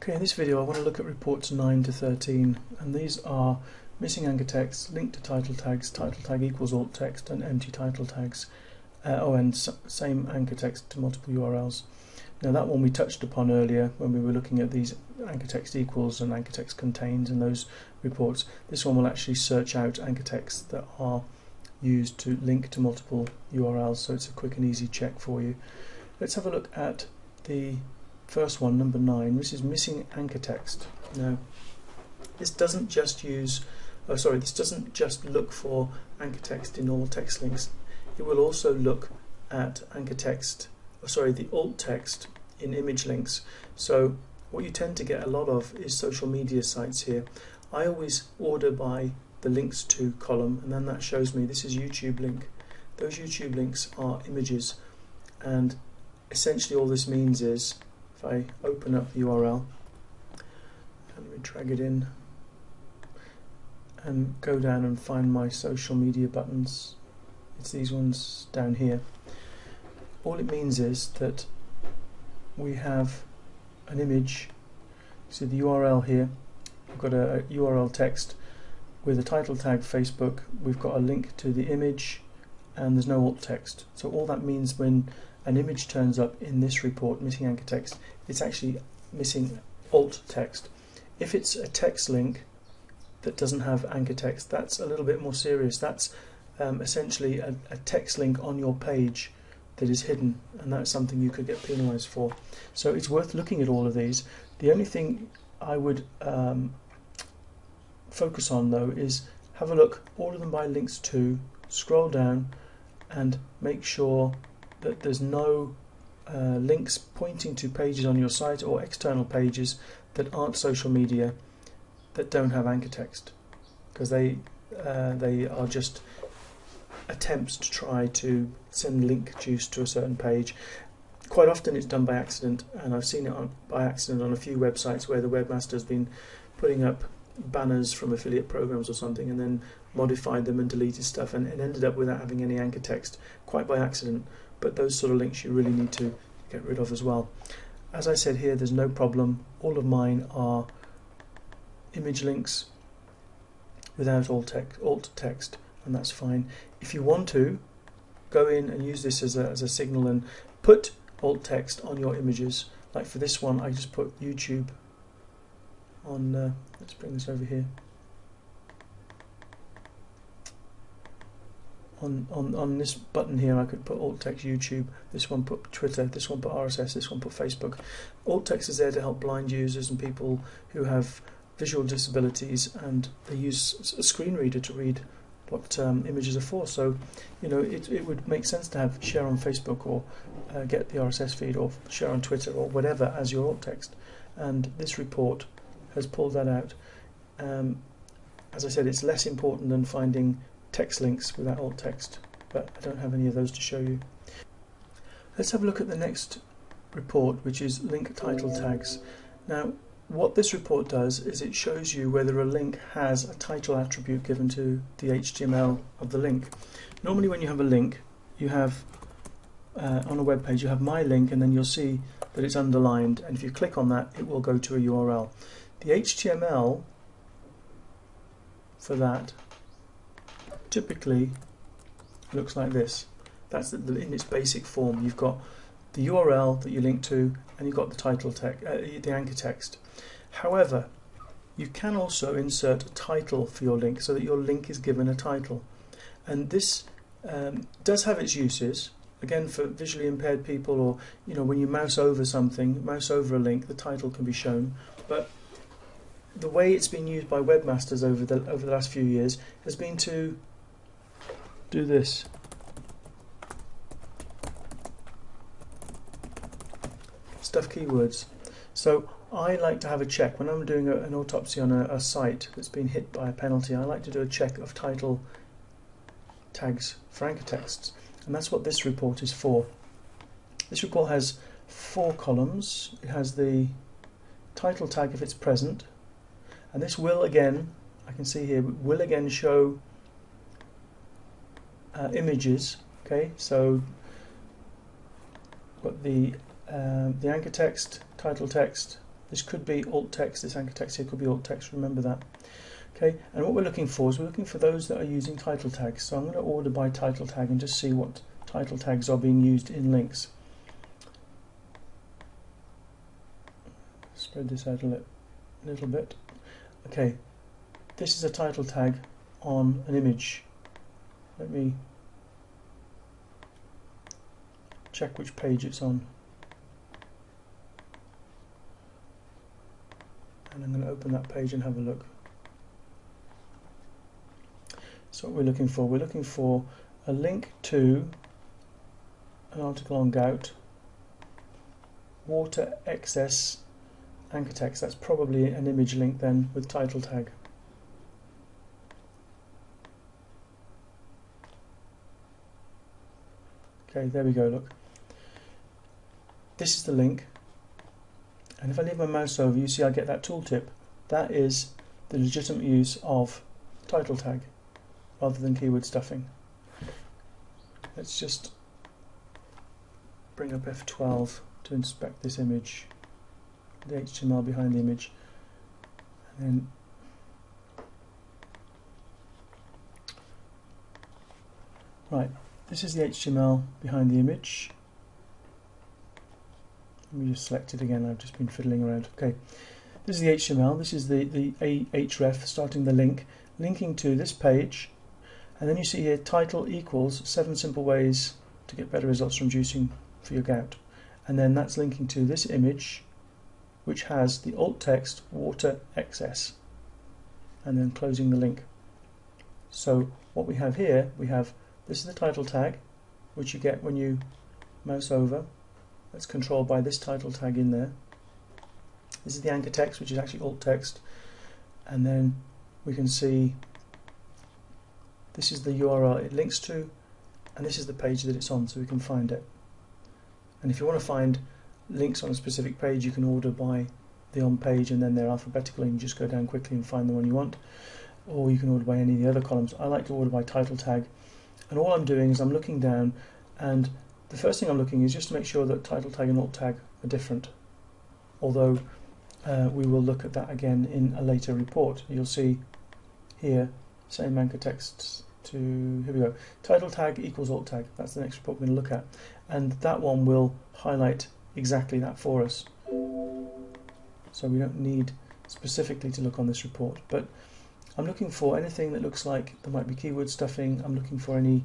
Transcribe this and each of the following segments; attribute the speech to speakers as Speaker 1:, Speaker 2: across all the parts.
Speaker 1: Okay, in this video I want to look at reports 9 to 13, and these are missing anchor text, link to title tags, title tag equals alt text, and empty title tags. Same anchor text to multiple URLs. Now that one we touched upon earlier when we were looking at these anchor text equals and anchor text contains and those reports. This one will actually search out anchor texts that are used to link to multiple URLs, so it's a quick and easy check for you. Let's have a look at the first one, number 9. This is missing anchor text. Now, this doesn't just look for anchor text in normal text links. It will also look at anchor text, the alt text in image links. So what you tend to get a lot of is social media sites here. I always order by the links to column, and then that shows me this is YouTube link. Those YouTube links are images, and essentially all this means is if I open up the URL and we drag it in and go down and find my social media buttons, it's these ones down here. All it means is that we have an image. See the URL here, we've got a URL text with a title tag Facebook, we've got a link to the image, and there's no alt text. So all that means when an image turns up in this report, missing anchor text, it's actually missing alt text. If it's a text link that doesn't have anchor text, that's a little bit more serious. That's essentially a text link on your page that is hidden, and that's something you could get penalised for. So it's worth looking at all of these. The only thing I would focus on though is have a look, all of them by links to, scroll down and make sure that there's no links pointing to pages on your site or external pages that aren't social media that don't have anchor text, because they are just attempts to try to send link juice to a certain page. Quite often it's done by accident, and I've seen it by accident on a few websites where the webmaster has been putting up banners from affiliate programs or something and then modified them and deleted stuff and ended up without having any anchor text, quite by accident. But those sort of links you really need to get rid of as well. As I said here, there's no problem. All of mine are image links without alt text, and that's fine. If you want to, go in and use this as a signal and put alt text on your images. Like for this one, I just put YouTube on, let's bring this over here. On this button here I could put alt text YouTube, this one put Twitter, this one put RSS, this one put Facebook. Alt text is there to help blind users and people who have visual disabilities, and they use a screen reader to read what images are for. So you know it would make sense to have share on Facebook or get the RSS feed or share on Twitter or whatever as your alt text, and this report has pulled that out. As I said, it's less important than finding text links without alt text, but I don't have any of those to show you. Let's have a look at the next report, which is link title tags. Now what this report does is it shows you whether a link has a title attribute given to the HTML of the link. Normally when you have a link, you have on a web page you have my link, and then you'll see that it's underlined, and if you click on that it will go to a URL. The HTML for that typically looks like this. That's in its basic form. You've got the URL that you link to, and you've got the title text, the anchor text. However, you can also insert a title for your link so that your link is given a title, and this does have its uses. Again, for visually impaired people, or you know, when you mouse over something, mouse over a link, the title can be shown. But the way it's been used by webmasters over the last few years has been to do this. Stuff keywords. So I like to have a check when I'm doing an autopsy on a site that's been hit by a penalty. I like to do a check of title tags for anchor texts, and that's what this report is for. This report has 4 columns. It has the title tag if it's present, and this will again, I can see here, will again show images. Okay, so got the anchor text, title text, This could be alt text, this anchor text here could be alt text, remember that. Okay, and what we're looking for is we're looking for those that are using title tags. So I'm going to order by title tag and just see what title tags are being used in links. Spread this out a little bit. Okay, this is a title tag on an image. Let me check which page it's on. And I'm going to open that page and have a look. So what we're looking for a link to an article on gout, water excess, anchor text. That's probably an image link then with title tag. Okay, there we go, look. This is the link, and if I leave my mouse over, you see I get that tooltip. That is the legitimate use of title tag rather than keyword stuffing. Let's just bring up F12 to inspect this image, the HTML behind the image, and then right, this is the HTML behind the image. Let me just select it again, I've just been fiddling around. Okay, this is the HTML, this is the href starting the link, linking to this page, and then you see here title equals 7 simple ways to get better results from juicing for your gout. And then that's linking to this image, which has the alt text water excess, and then closing the link. So what we have here, this is the title tag, which you get when you mouse over. That's controlled by this title tag in there. This is the anchor text, which is actually alt text, and then we can see this is the URL it links to, and this is the page that it's on, so we can find it. And if you want to find links on a specific page, you can order by the on page, and then they're alphabetical, and you just go down quickly and find the one you want, or you can order by any of the other columns. I like to order by title tag, and all I'm doing is I'm looking down, and the first thing I'm looking is just to make sure that title tag and alt tag are different, although we will look at that again in a later report. You'll see here same anchor text to, here we go, title tag equals alt tag. That's the next report we're going to look at, and that one will highlight exactly that for us, so we don't need specifically to look on this report. But I'm looking for anything that looks like there might be keyword stuffing. I'm looking for anywhere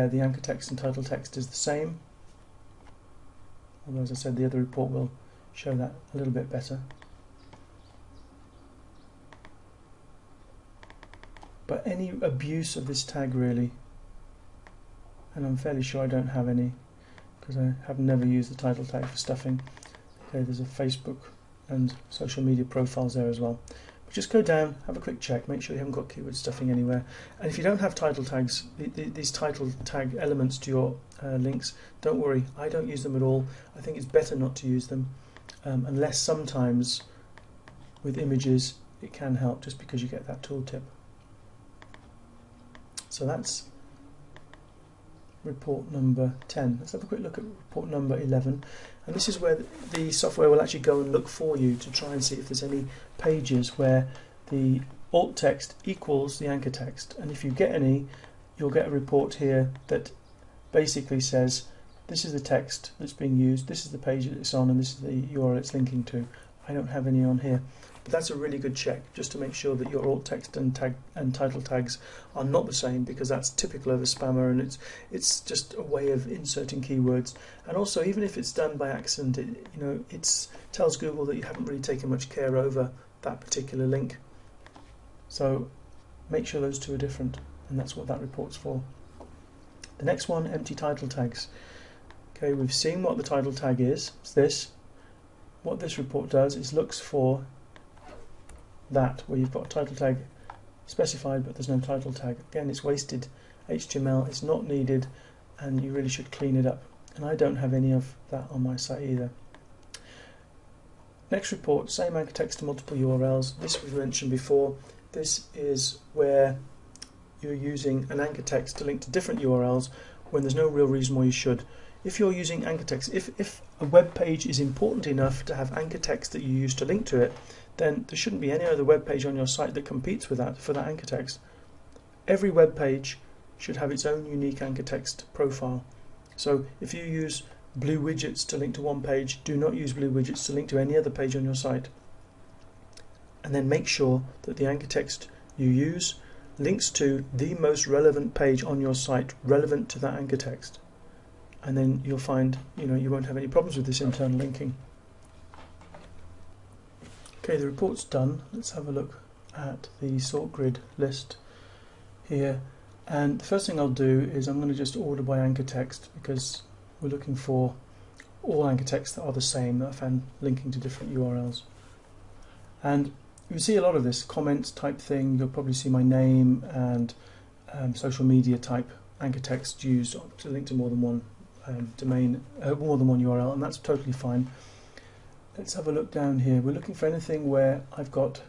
Speaker 1: the anchor text and title text is the same, although as I said the other report will show that a little bit better. But any abuse of this tag really, and I'm fairly sure I don't have any because I have never used the title tag for stuffing. Okay, there's a Facebook and social media profiles there as well. But just go down, have a quick check, make sure you haven't got keyword stuffing anywhere. And if you don't have title tags, these title tag elements to your links, don't worry, I don't use them at all. I think it's better not to use them, unless sometimes with images it can help, just because you get that tooltip. So that's report number 10. Let's have a quick look at report number 11, and this is where the software will actually go and look for you to try and see if there's any pages where the alt text equals the anchor text, and if you get any, you'll get a report here that basically says this is the text that's being used, this is the page that it's on, and this is the URL it's linking to. I don't have any on here, but that's a really good check just to make sure that your alt text and title tags are not the same, because that's typical of a spammer, and it's just a way of inserting keywords. And also, even if it's done by accident, it tells Google that you haven't really taken much care over that particular link. So make sure those two are different, and that's what that report's for. The next one, empty title tags. Okay, we've seen what the title tag is. It's this. What this report does is looks for that, where you've got a title tag specified but there's no title tag. Again, it's wasted HTML, it's not needed, and you really should clean it up. And I don't have any of that on my site either. Next report, same anchor text to multiple URLs. This was mentioned before. This is where you're using an anchor text to link to different URLs when there's no real reason why you should. If you're using anchor text, if a web page is important enough to have anchor text that you use to link to it, then there shouldn't be any other web page on your site that competes with that for that anchor text. Every web page should have its own unique anchor text profile. So if you use blue widgets to link to one page, do not use blue widgets to link to any other page on your site. And then make sure that the anchor text you use links to the most relevant page on your site, relevant to that anchor text. And then you'll find, you won't have any problems with this internal linking. Okay, the report's done. Let's have a look at the sort grid list here. And the first thing I'll do is I'm going to just order by anchor text, because we're looking for all anchor texts that are the same, that I found linking to different URLs. And you see a lot of this comments type thing. You'll probably see my name and social media type anchor text used to link to more than one domain, more than one URL, and that's totally fine. Let's have a look down here. We're looking for anything where I've got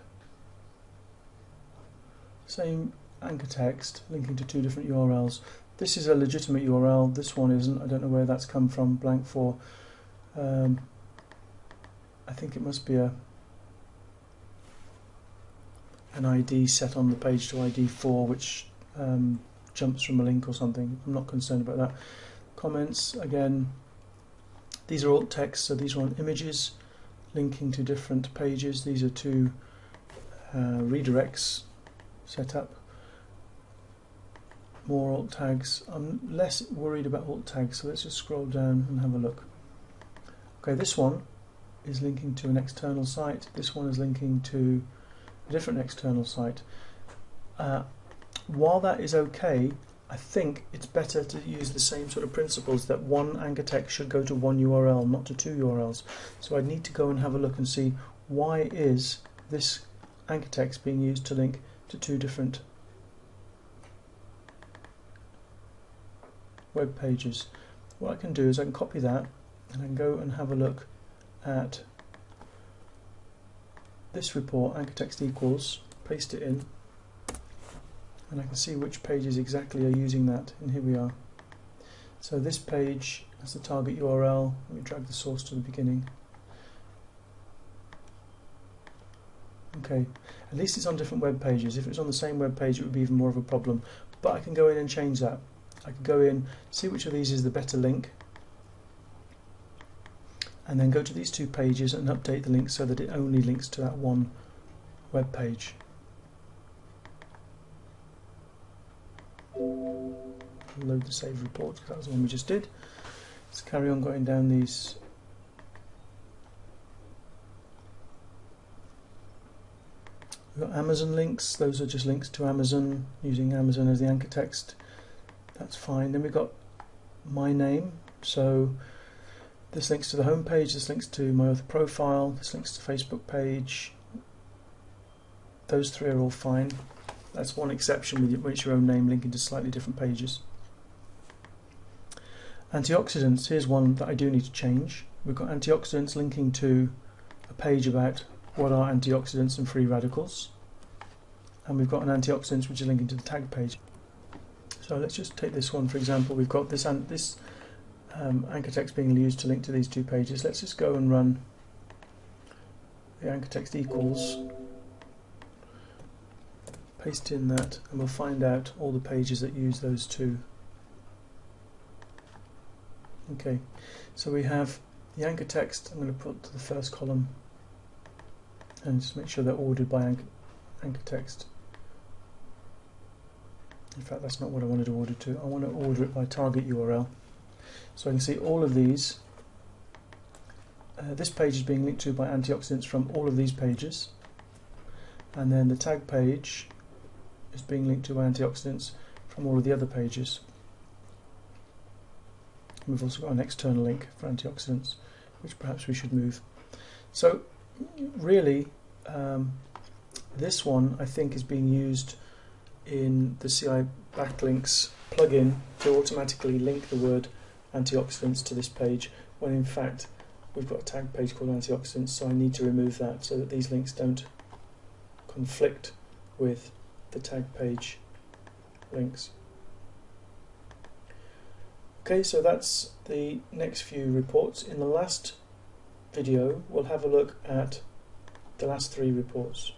Speaker 1: same anchor text linking to two different URLs. This is a legitimate URL, this one isn't. I don't know where that's come from, blank 4. I think it must be an ID set on the page to ID 4, which jumps from a link or something. I'm not concerned about that. Comments, again, these are alt text, so these are on images linking to different pages. These are two redirects set up. More alt tags. I'm less worried about alt tags, so let's just scroll down and have a look. Okay, this one is linking to an external site. This one is linking to a different external site. While that is okay, I think it's better to use the same sort of principles, that one anchor text should go to one URL, not to two URLs. So I need to go and have a look and see, why is this anchor text being used to link to two different web pages. What I can do is I can copy that and I can go and have a look at this report, anchor text equals, paste it in, and I can see which pages exactly are using that, and here we are. So this page has the target URL. Let me drag the source to the beginning. Okay, at least it's on different web pages. If it was on the same web page, it would be even more of a problem, but I can go in and change that. I can go in, see which of these is the better link, and then go to these two pages and update the link so that it only links to that one web page. Load the save report, because that was the one we just did. Let's carry on going down these. We've got Amazon links. Those are just links to Amazon, using Amazon as the anchor text. That's fine. Then we've got my name, so this links to the home page, this links to my author profile, this links to Facebook page. Those three are all fine. That's one exception with it's your own name linking to slightly different pages. Antioxidants, here's one that I do need to change. We've got antioxidants linking to a page about what are antioxidants and free radicals. And we've got an antioxidants which is linking to the tag page. So let's just take this one for example. We've got this anchor text being used to link to these two pages. Let's just go and run the anchor text equals, paste in that, and we'll find out all the pages that use those two. Okay, so we have the anchor text. I'm going to put to the first column and just make sure they're ordered by anchor text. In fact, that's not what I wanted to order to. I want to order it by target URL. So I can see all of these. This page is being linked to by antioxidants from all of these pages, and then the tag page is being linked to by antioxidants from all of the other pages. And we've also got an external link for antioxidants, which perhaps we should move. So really, this one I think is being used in the CI backlinks plugin to automatically link the word antioxidants to this page, when in fact we've got a tag page called antioxidants, so I need to remove that so that these links don't conflict with the tag page links. Okay, so that's the next few reports. In the last video, we'll have a look at the last 3 reports.